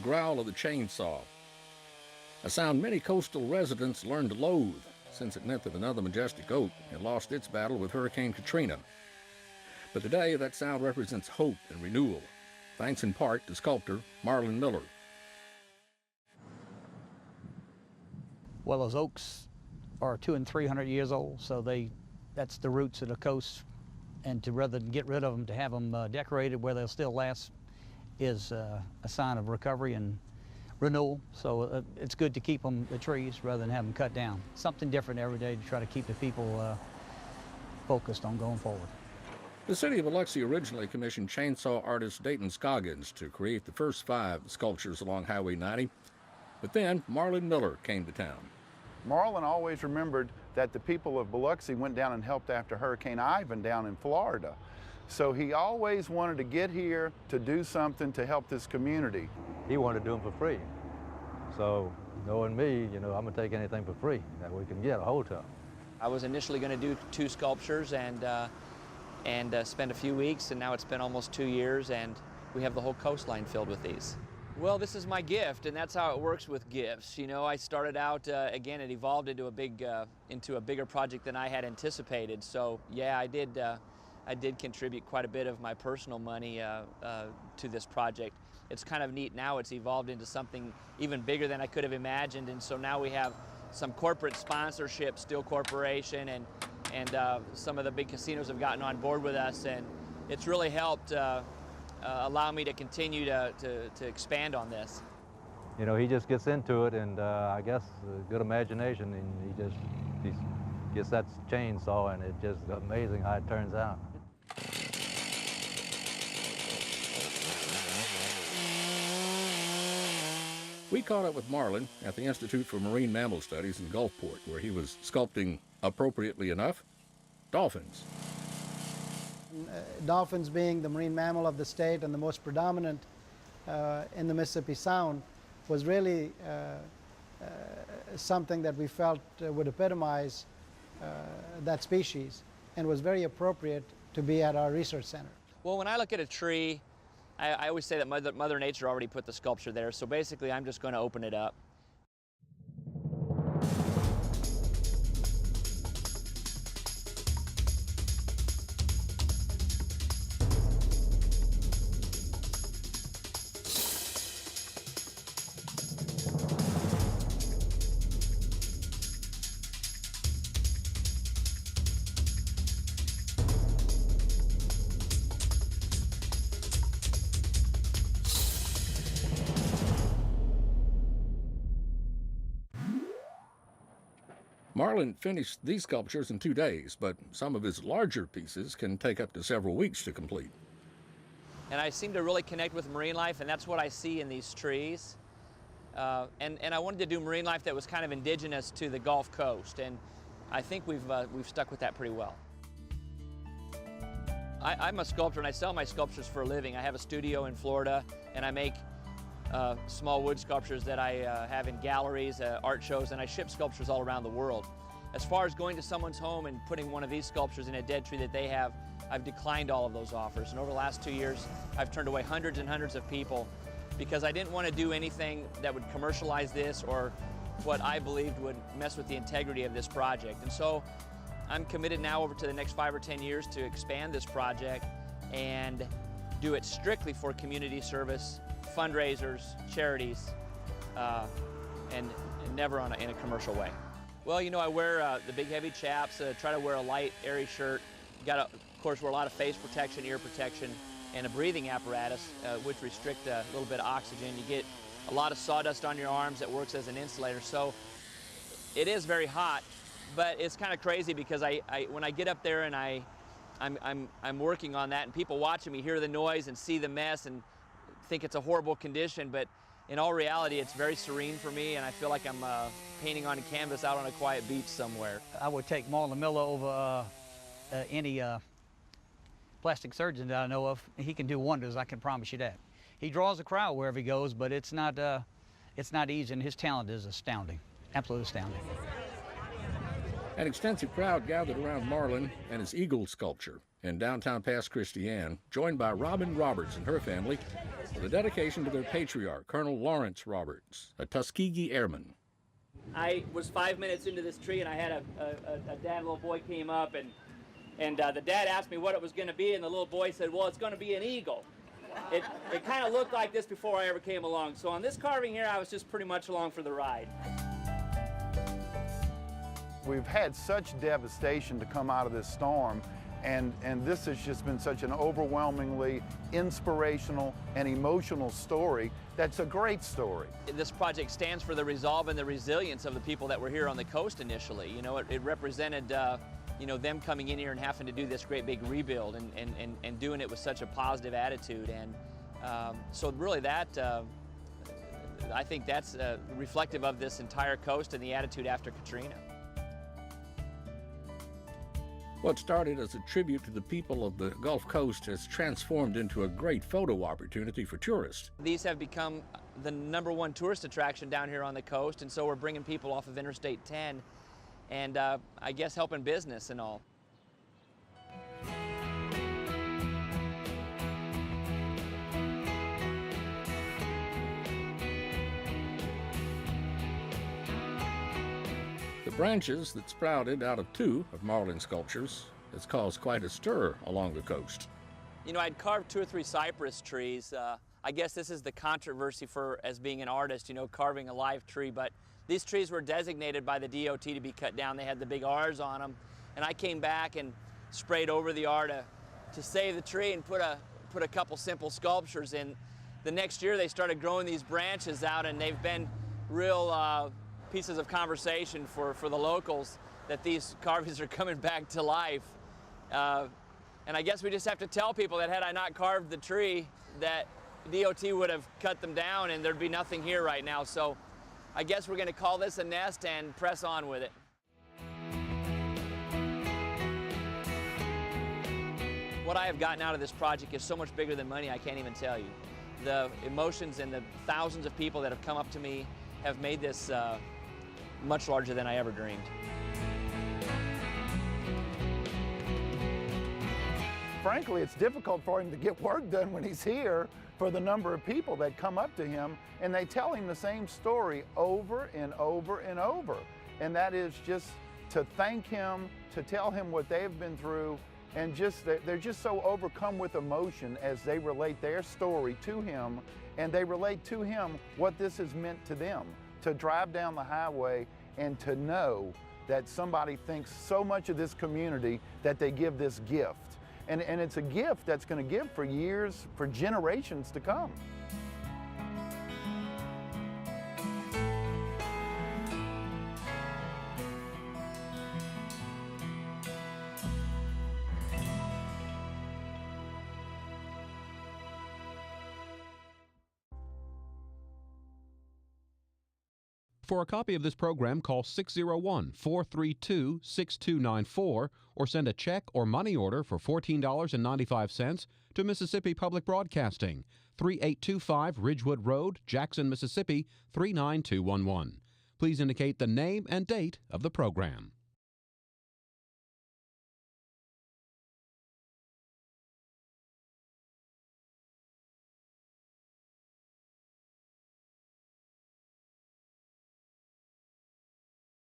growl of the chainsaw, a sound many coastal residents learned to loathe since it meant that another majestic oak had lost its battle with Hurricane Katrina. But today, that sound represents hope and renewal, thanks in part to sculptor Marlon Miller. Well, those oaks are 200 and 300 years old, so that's the roots of the coast. And to rather than get rid of them, to have them decorated where they'll still last is a sign of recovery and renewal. So it's good to keep them, the trees, rather than have them cut down. Something different every day to try to keep the people focused on going forward. The city of Biloxi originally commissioned chainsaw artist Dayton Scoggins to create the first 5 sculptures along Highway 90. But then Marlon Miller came to town. Marlon always remembered that the people of Biloxi went down and helped after Hurricane Ivan down in Florida. So he always wanted to get here to do something to help this community. He wanted to do them for free. So knowing me, I'm gonna take anything for free that we can get a hold of. I was initially gonna do 2 sculptures and spend a few weeks, and now it's been almost 2 years and we have the whole coastline filled with these. Well, this is my gift, and that's how it works with gifts. I started out, again, it evolved into a bigger project than I had anticipated. So yeah, I did contribute quite a bit of my personal money to this project. It's kind of neat now. It's evolved into something even bigger than I could have imagined, and so now we have some corporate sponsorship, Steel Corporation, and some of the big casinos have gotten on board with us, and it's really helped allow me to continue to expand on this. He just gets into it, and I guess a good imagination, and he gets that chainsaw, and it's just amazing how it turns out. We caught up with Marlon at the Institute for Marine Mammal Studies in Gulfport, where he was sculpting, appropriately enough, dolphins. Dolphins being the marine mammal of the state and the most predominant in the Mississippi Sound was really something that we felt would epitomize that species and was very appropriate to be at our research center. Well, when I look at a tree, I always say that Mother Nature already put the sculpture there, so basically I'm just going to open it up. Marlon finished these sculptures in 2 days, but some of his larger pieces can take up to several weeks to complete. And I seem to really connect with marine life, and that's what I see in these trees. And I wanted to do marine life that was kind of indigenous to the Gulf Coast, and I think we've stuck with that pretty well. I'm a sculptor, and I sell my sculptures for a living. I have a studio in Florida, and I make small wood sculptures that I have in galleries, art shows, and I ship sculptures all around the world. As far as going to someone's home and putting one of these sculptures in a dead tree that they have, I've declined all of those offers. And over the last 2 years, I've turned away hundreds and hundreds of people because I didn't want to do anything that would commercialize this or what I believed would mess with the integrity of this project. And so I'm committed now over to the next 5 or 10 years to expand this project and do it strictly for community service, fundraisers, charities, and never in a commercial way. Well, I wear the big heavy chaps, try to wear a light, airy shirt. Got to, of course, wear a lot of face protection, ear protection, and a breathing apparatus, which restrict a little bit of oxygen. You get a lot of sawdust on your arms that works as an insulator. So it is very hot, but it's kind of crazy because when I get up there and I'm working on that, and people watching me hear the noise and see the mess and think it's a horrible condition, but in all reality, it's very serene for me, and I feel like I'm painting on a canvas out on a quiet beach somewhere. I would take Marlon Miller over any plastic surgeon that I know of. He can do wonders, I can promise you that. He draws a crowd wherever he goes, but it's not easy, and his talent is astounding, absolutely astounding. An extensive crowd gathered around Marlon and his eagle sculpture in downtown Pass Christian, joined by Robin Roberts and her family with a dedication to their patriarch, Colonel Lawrence Roberts, a Tuskegee Airman. I was 5 minutes into this tree, and I had a dad, little boy came up, and the dad asked me what it was going to be, and the little boy said, well, it's going to be an eagle. It kind of looked like this before I ever came along. So on this carving here, I was just pretty much along for the ride. We've had such devastation to come out of this storm, and this has just been such an overwhelmingly inspirational and emotional story. That's a great story. This project stands for the resolve and the resilience of the people that were here on the coast initially. You know, it represented you know, them coming in here and having to do this great big rebuild and doing it with such a positive attitude. And so really that, I think that's reflective of this entire coast and the attitude after Katrina. What started as a tribute to the people of the Gulf Coast has transformed into a great photo opportunity for tourists. These have become the #1 tourist attraction down here on the coast, and so we're bringing people off of Interstate 10 and I guess helping business and all. The branches that sprouted out of 2 of Marlin's sculptures has caused quite a stir along the coast. You know, I'd carved 2 or 3 cypress trees. I guess this is the controversy for, as being an artist, you know, carving a live tree, but these trees were designated by the DOT to be cut down. They had the big R's on them, and I came back and sprayed over the R to save the tree and put a couple simple sculptures in. The next year they started growing these branches out, and they've been real pieces of conversation for the locals that these carvings are coming back to life. And I guess we just have to tell people that had I not carved the tree, that DOT would have cut them down and there'd be nothing here right now. So I guess we're going to call this a nest and press on with it. What I have gotten out of this project is so much bigger than money, I can't even tell you. The emotions and the thousands of people that have come up to me have made this much larger than I ever dreamed. Frankly, it's difficult for him to get work done when he's here for the number of people that come up to him and they tell him the same story over and over and over. And that is just to thank him, to tell him what they've been through, and just they're just so overcome with emotion as they relate their story to him, and they relate to him what this has meant to them, to drive down the highway and to know that somebody thinks so much of this community that they give this gift. And it's a gift that's going to give for years, for generations to come. For a copy of this program, call 601-432-6294 or send a check or money order for $14.95 to Mississippi Public Broadcasting, 3825 Ridgewood Road, Jackson, Mississippi 39211. Please indicate the name and date of the program.